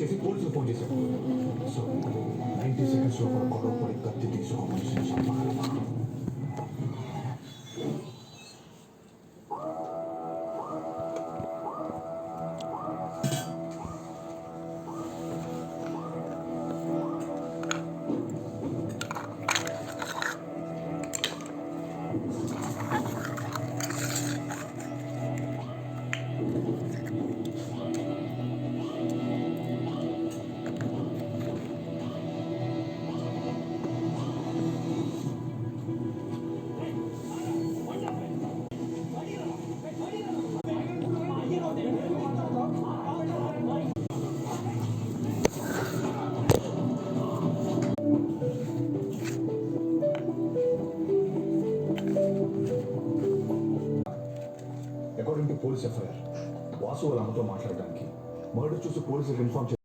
చేసి పోలీసులు ఫోన్ చేశారు. సో 90 సెకండ్స్ లోపల గొడవ పడి కత్తి తీసి ఒక మనిషిని చంపగలమా? According to police FIR, Vasu వాళ్ళ అమ్మతో మాట్లాడడానికి మర్డర్ చూసి పోలీసులకు ఇన్ఫార్మ్